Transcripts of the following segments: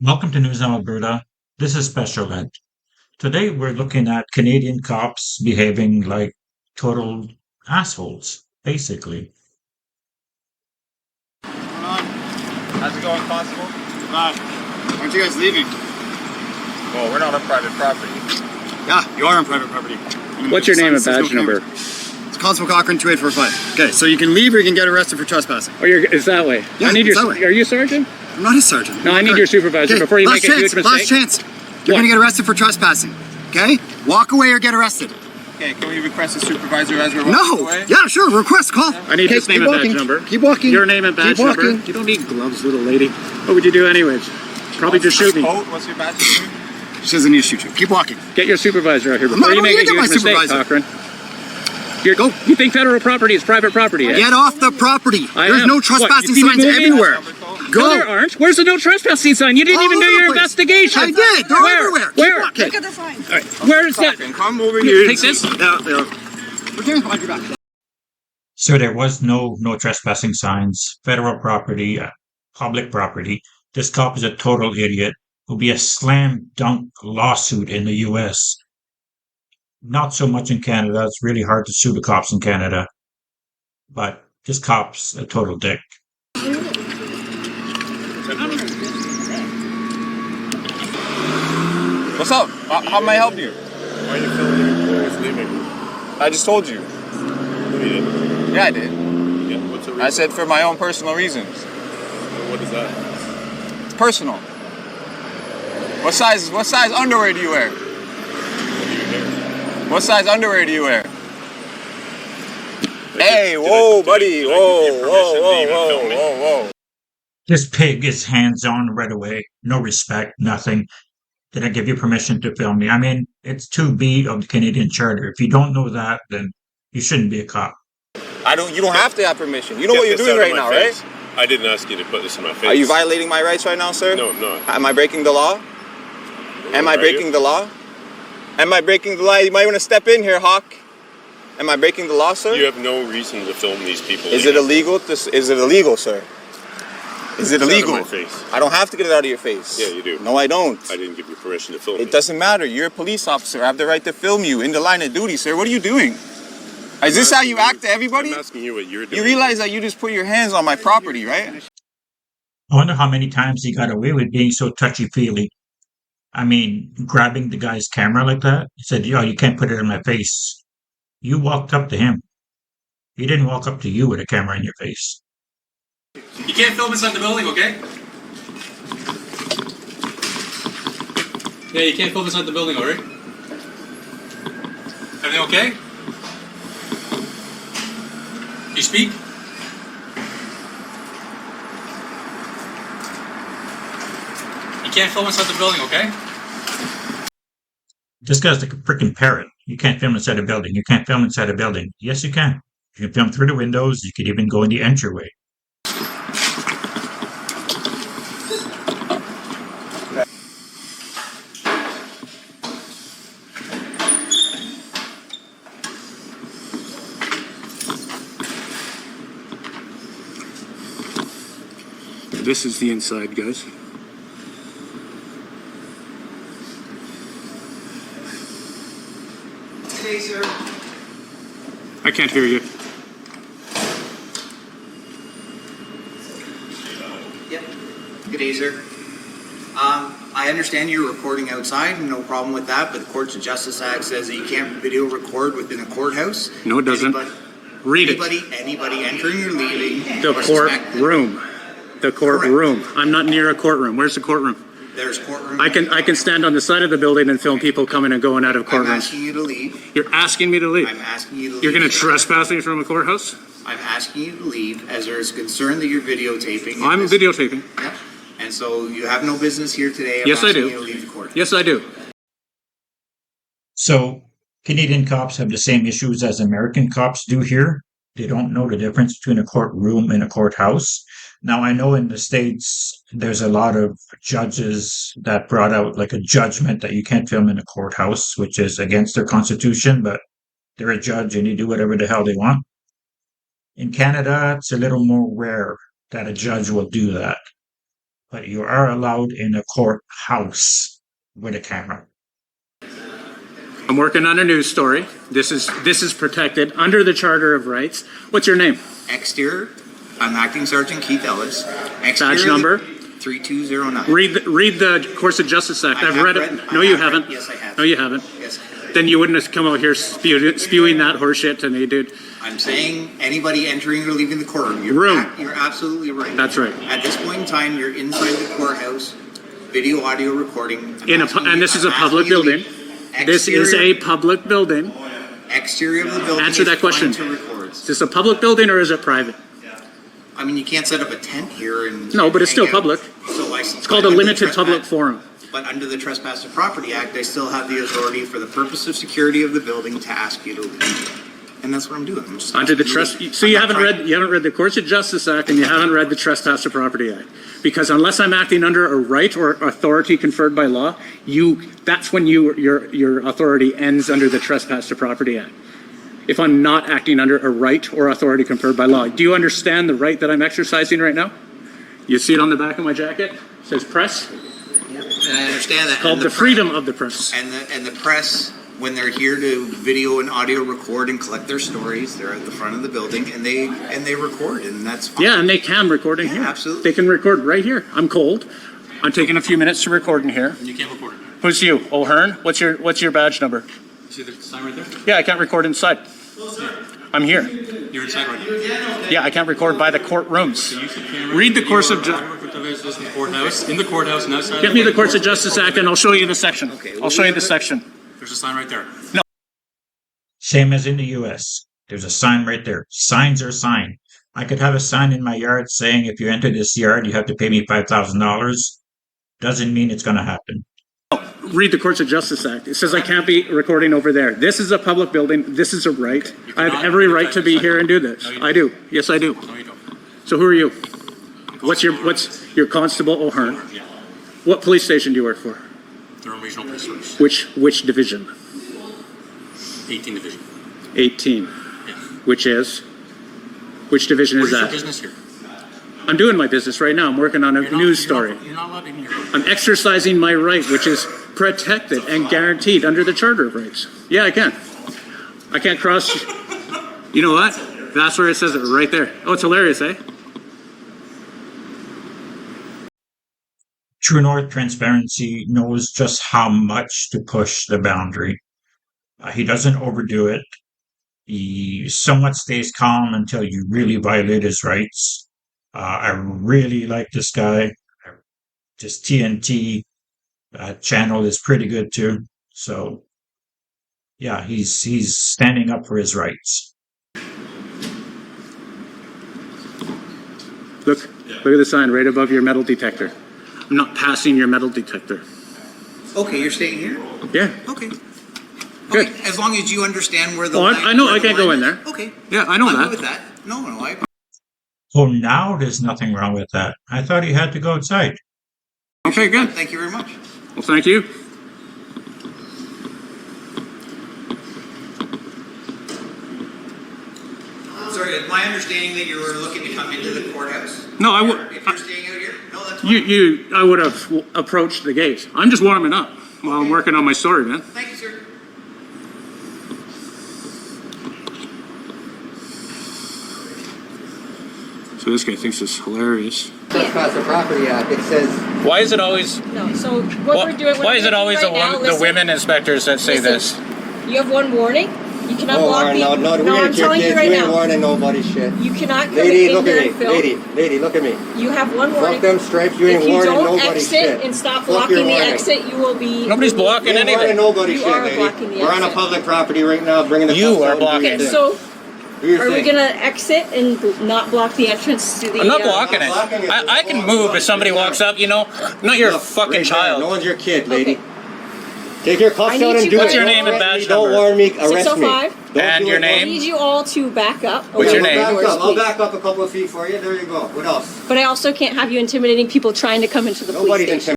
Welcome to News in Alberta. This is Special Ed. Today we're looking at Canadian cops behaving like total assholes, basically. Going on? How's it going, Constable? Bye. Aren't you guys leaving? Well, we're not on private property. Yeah, you are on private property. What's your name and badge number? It's Constable Cochran 2845. Okay, so you can leave or you can get arrested for trespassing. Oh, it's that way. Yeah, I need it's your. that way. Are you a sergeant? I'm not a sergeant. No, I need your supervisor Okay, before you last make a chance, huge mistake. last chance. You're gonna get arrested for trespassing. Okay? Walk away or get arrested. Okay, can we request a supervisor as we're walking No! away? Yeah, sure, request, call. I need his name and badge number. Keep walking. Your name and badge Keep number. walking. You don't need gloves, little lady. What would you do anyways? Probably just shoot me. Coat? What's your badge number? She doesn't need to shoot you. Keep walking. Get your supervisor out here not- before I you don't make need a to get huge my mistake, supervisor. Cochran. Go. You think federal property is private property, eh? Get off the property. I There's am. no What, trespassing you see me signs moving? everywhere. Number coat? Go. No, there aren't. Where's the no trespassing sign? You didn't All even do over your the place. investigation. I did. They're Where? everywhere. Keep Where? walking. Look at the sign. Where is that? Cochran, come over here. Take this. Yeah. We're getting behind your back. So there was no trespassing signs, federal property, public property. This cop is a total idiot. Will be a slam dunk lawsuit in the US. Not so much in Canada. It's really hard to sue the cops in Canada. But this cop's a total dick. What's up? How may I help you? Why are you filming your boys leaving? I just told you. No, you didn't. Yeah, I did. Yeah, what's the reason? I said for my own personal reasons. What is that? It's personal. What size underwear do you wear? What do you hear? What size underwear do you wear? Hey, Did whoa, I buddy. give you Whoa, permission whoa, to whoa, even whoa, film me? whoa, whoa. This pig is hands-on right away. No respect, nothing. Did I give you permission to film me? I mean, it's 2B of the Canadian Charter. If you don't know that, then you shouldn't be a cop. You don't have to have permission. You know Get what you're this doing out of right my now, face. right? I didn't ask you to put this in my face. Are you violating my rights right now, sir? No, I'm not. Am I breaking the law? Am I Are breaking you? the law? Am I breaking the law? You might want to step in here, Hawk. Am I breaking the law, sir? You have no reason to film these people. Is it illegal? Is it illegal, sir? Is it Get out of illegal? my face. I don't have to get it out of your face. Yeah, you do. No, I don't. I didn't give you permission to film It me. doesn't matter. You're a police officer. I have the right to film you in the line of duty, sir. What are you doing? Is this how you act to everybody? I'm asking you what you're doing. You realize that you just put your hands on my property, right? I wonder how many times he got away with being so touchy-feely. I mean, grabbing the guy's camera like that. He said, yo, you can't put it in my face. You walked up to him. He didn't walk up to you with a camera in your face. You can't film inside the building, okay? Yeah, you can't film inside the building, alright? Everything okay? You speak? You can't film inside the building, okay? This guy's like a freaking parrot. You can't film inside a building. You can't film inside a building. Yes, you can. You can film through the windows. You could even go in the entryway. This is the inside, guys. Today, sir. I can't hear you. Yep. Good day, sir. I understand you're recording outside, no problem with that, but the Courts of Justice Act says that you can't video record within a courthouse. No, it doesn't. Read it. Anybody entering or leaving. The or suspected- courtroom. The courtroom. I'm not near a courtroom. Where's the courtroom? There's courtroom. I can stand on the side of the building and film people coming and going out of I'm courtrooms. asking you to leave. You're asking me to leave. I'm asking you to leave. You're going to sir. trespass me from a courthouse? I'm asking you to leave as there is concern that you're videotaping. and I'm this- videotaping. Yep. And so you have no business here today. I'm Yes, I asking do. you to leave the court. Yes, I do. So Canadian cops have the same issues as American cops do here. They don't know the difference between a courtroom and a courthouse. Now, I know in the States, there's a lot of judges that brought out like a judgment that you can't film in a courthouse, which is against their constitution, but they're a judge and you do whatever the hell they want. In Canada, it's a little more rare that a judge will do that. but you are allowed in a courthouse with a camera. I'm working on a news story. This is protected under the Charter of Rights. What's your name? Exterior, I'm Acting Sergeant Keith Ellis. Exterior, Badge number? 3209. Read the Course of Justice Act. I I've have read read- it. I No, you have read- haven't. yes, I have. No, you haven't. Yes, I have. Then you wouldn't have come out here spewing that horseshit to me, dude. I'm saying anybody entering or leaving the courtroom. You're absolutely right. That's right. At this point in time, you're inside the courthouse, video, audio recording. And this is a public building. This is a public building. Exterior of the building. Answer is that question. fine to record. Is this a public building or is it private? I mean, you can't set up a tent here and. No, but it's hang still out. public. So It's called a limited public forum. But under the Trespass to Property Act, I still have the authority for the purpose of security of the building to ask you to leave. And that's what I'm doing. I'm just Under the asking you to- so you I'm not haven't trying- read the Courts of Justice Act and you haven't read the Trespass to Property Act. Because unless I'm acting under a right or authority conferred by law, that's when your authority ends under the Trespass to Property Act. If I'm not acting under a right or authority conferred by law. Do you understand the right that I'm exercising right now? You see it on the back of my jacket? It says press. And I understand that. It's called And the freedom of the press. And the press, when they're here to video and audio record and collect their stories, they're at the front of the building and they record, and that's fine. Yeah, and they can record in Yeah, here. absolutely. They can record right here. I'm cold. I'm taking a few minutes to record in here. You can't record it. Who's you? O'Hearn? What's your badge number? See the sign right there? Yeah, I can't record inside. I'm here. You're inside right now. Yeah, I can't record by the courtrooms. Use the camera. Read the Course of Justice. In the courthouse. In the courthouse and outside. Get me the Courts of Justice Act and I'll show you the section. I'll show you the section. There's a sign right there. Same as in the US. There's a sign right there. Signs are sign. I could have a sign in my yard saying if you enter this yard, you have to pay me $5,000. Doesn't mean it's going to happen. Read the Courts of Justice Act. It says I can't be recording over there. This is a public building. This is a right. I have every right to be here and do this. I do. Yes, I do. No, you don't. So who are you? What's your Constable O'Hearn? Yeah. What police station do you work for? Durham Regional Police Service. Which division? 18 Division. 18. Yeah. Which division is Where's your that? business here? I'm doing my business right now. I'm working on a news story. You're not allowed in here. I'm exercising my right, which is protected and guaranteed under the Charter of Rights. Yeah, I can. I can't cross. You know what? That's where it says it right there. Oh, it's hilarious, eh? True North Transparency knows just how much to push the boundary. He doesn't overdo it. He somewhat stays calm until you really violate his rights. I really like this guy. Just TNT channel is pretty good too. So, yeah, he's standing up for his rights. Look at the sign right above your metal detector. I'm not passing your metal detector. Okay, you're staying here? Yeah. Okay. Good. Okay, as long as you understand where the Oh, line. I know where I the can't go line in is. there. Okay. Yeah, I know I'm that. good with that. No, I. Oh, now there's nothing wrong with that. I thought he had to go outside. Okay, good. Thank you very much. Well, thank you. Sorry, it's my understanding that you were looking to come into the courthouse. No, I would. If you're staying out here, no, that's fine. I would have approached the gate. I'm just warming up while I'm working on my story, man. Thank you, sir. So this guy thinks it's hilarious. Trespass the Property Act. It says Why is it always? No, so what we're doing. Why is it always the women inspectors that say listen. this? You have one warning. You cannot no, block Warren, the. no, No, I'm telling you right you ain't now. warning nobody shit. You cannot come Lady, in look here at and me. film. Lady, look at me. You have one warning. Fuck them stripes. You ain't If you warning don't nobody exit shit. and stop Fuck your blocking the warning. exit, you will be. Nobody's You blocking ain't warning anything. nobody You shit, are lady. blocking the We're on a exit. public property right now, bringing the You cops are out and blocking doing Okay, this. so Do your are we thing. gonna exit and not block the entrance to the? I'm not I'm blocking not blocking it. it. I can move if somebody walks up. You know, I'm not your Look, fucking right there. child. No one's your kid, lady. Okay. Take your cuffs I out need and you do guys- it. What's your Don't name and arrest badge me. Don't number? warn me. Arrest me. 605. Don't And do your it. I name? need you all to back up. What's your Open the name? doors, I'll please. back up a couple of feet for you. There you go. What else? But I also can't have you intimidating people trying to come into the police Nobody's station.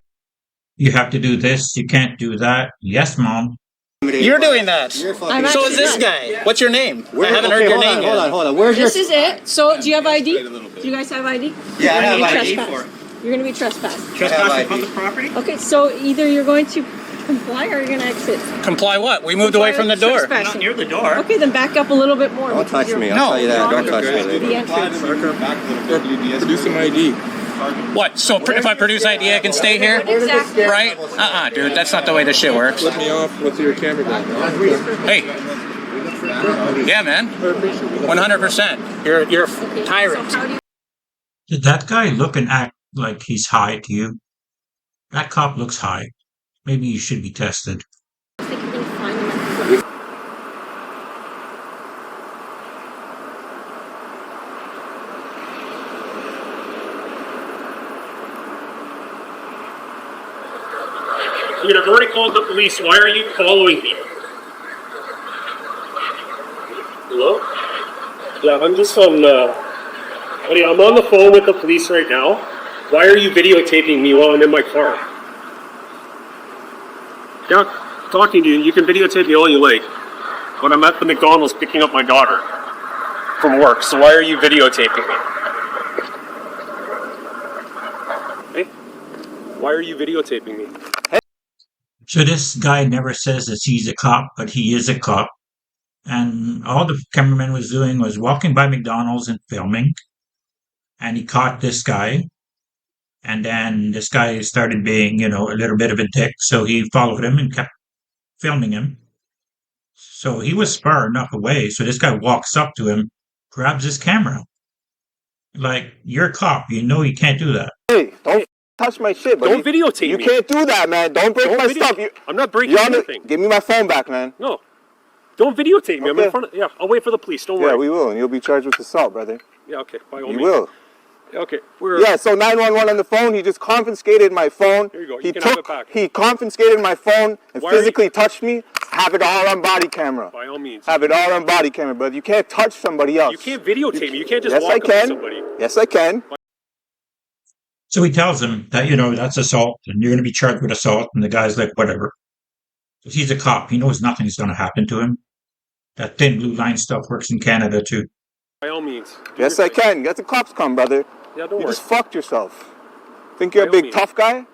You have to do this. You can't do that. Yes, Mom. intimidated. You're doing that. You're fucking. I'm So actually is this not. guy. What's your name? Where- I haven't okay, heard your hold name on, yet. Hold on. Where's This your? is it. So do you have ID? Do you guys have ID? Yeah, I have You're ID trespass. You're going to be trespassed. Trespassing public property? Okay, so either you're going to comply or you're going to exit. Comply what? We moved away from the door. We're not near the door. Okay, then back up a little bit more. Don't touch me. I'll No. tell you that. Don't touch me, lady. The entrance. Produce some ID. What? So if I produce ID, I can stay here? Exactly. Right? Dude, that's not the way this shit works. Let me off. What's your camera gun? Hey. Yeah, man. 100%. You're a Okay, tyrant. so how do you Did that guy look and act like he's high to you? That cop looks high. Maybe you should be tested. think you're going to find them at the door? I mean, I've already called the police. Why are you following me? Hello? Yeah, I'm just on, buddy, I'm on the phone with the police right now. Why are you videotaping me while I'm in my car? Yeah, talking to you. You can videotape me all you like. But I'm at the McDonald's picking up my daughter from work, so why are you videotaping me? Hey? Why are you videotaping me? So this guy never says that he's a cop, but he is a cop. And all the cameraman was doing was walking by McDonald's and filming. And he caught this guy. And then this guy started being, a little bit of a dick. So he followed him and kept filming him. So he was far enough away. So this guy walks up to him, grabs his camera. Like, you're a cop. You know you can't do that. Hey, don't touch my shit, buddy. Don't videotape You me. can't do that, man. Don't break my stuff. I'm not breaking anything. Give me my phone back, man. No. Don't videotape me. I'm Okay. in front of... Yeah, I'll wait for the police. Don't worry. Yeah, we will, and you'll be charged with assault, brother. Yeah, okay. By all You means. will. Okay. Yeah, so 911 on the phone, he just confiscated my phone. Here you go. You He can have it back. He confiscated my phone and Why are physically touched me. Have it all on body camera. By all means. Have it all on body camera, brother. You can't touch somebody else. You can't videotape me. You can't just Yes, walk I up to can. somebody. Yes, I can. So he tells him that, that's assault and you're going to be charged with assault. And the guy's like, whatever. Because he's a cop. He knows nothing's going to happen to him. That thin blue line stuff works in Canada too. By all means. Yes, I can. Get the cops come, brother. Yeah, don't You worry. just fucked yourself. Think you're a By all big means. tough guy?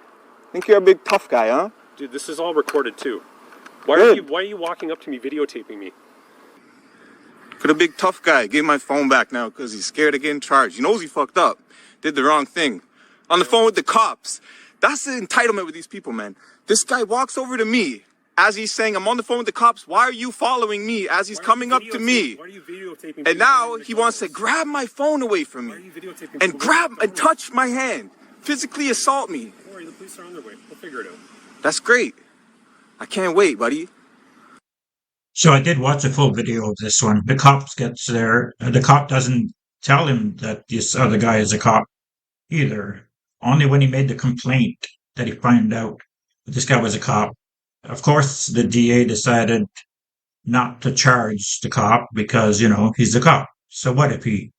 Think you're a big tough guy, huh? Dude, this is all recorded too. Why Good. are you walking up to me videotaping me? For the big tough guy, gave my phone back now because he's scared of getting charged. He knows he fucked up. Did the wrong thing. On the phone with the cops. That's the entitlement with these people, man. This guy walks over to me as he's saying, I'm on the phone with the cops. Why are you following me? As he's coming up to me. Why are you videotaping me? And now he wants to grab my phone away from Why are me. you videotaping And me? grab and touch my hand. Physically assault me. Don't worry, the police are on their way. We'll figure it out. That's great. I can't wait, buddy. So I did watch a full video of this one. The cop gets there. The cop doesn't tell him that this other guy is a cop either. Only when he made the complaint that he found out that this guy was a cop. Of course, the DA decided not to charge the cop because, he's a cop. So what if he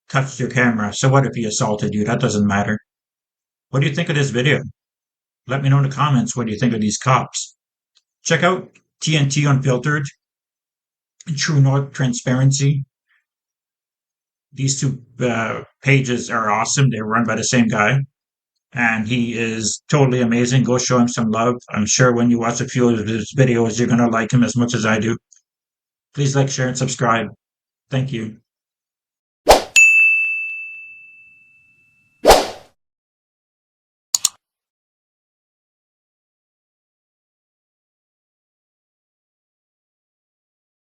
touched your camera? So what if he assaulted you? That doesn't matter. What do you think of this video? Let me know in the comments what do you think of these cops. Check out TNT Unfiltered and True North Transparency. These two pages are awesome. They're run by the same guy. And he is totally amazing. Go show him some love. I'm sure when you watch a few of his videos, you're going to like him as much as I do. Please like, share, and subscribe. Thank you.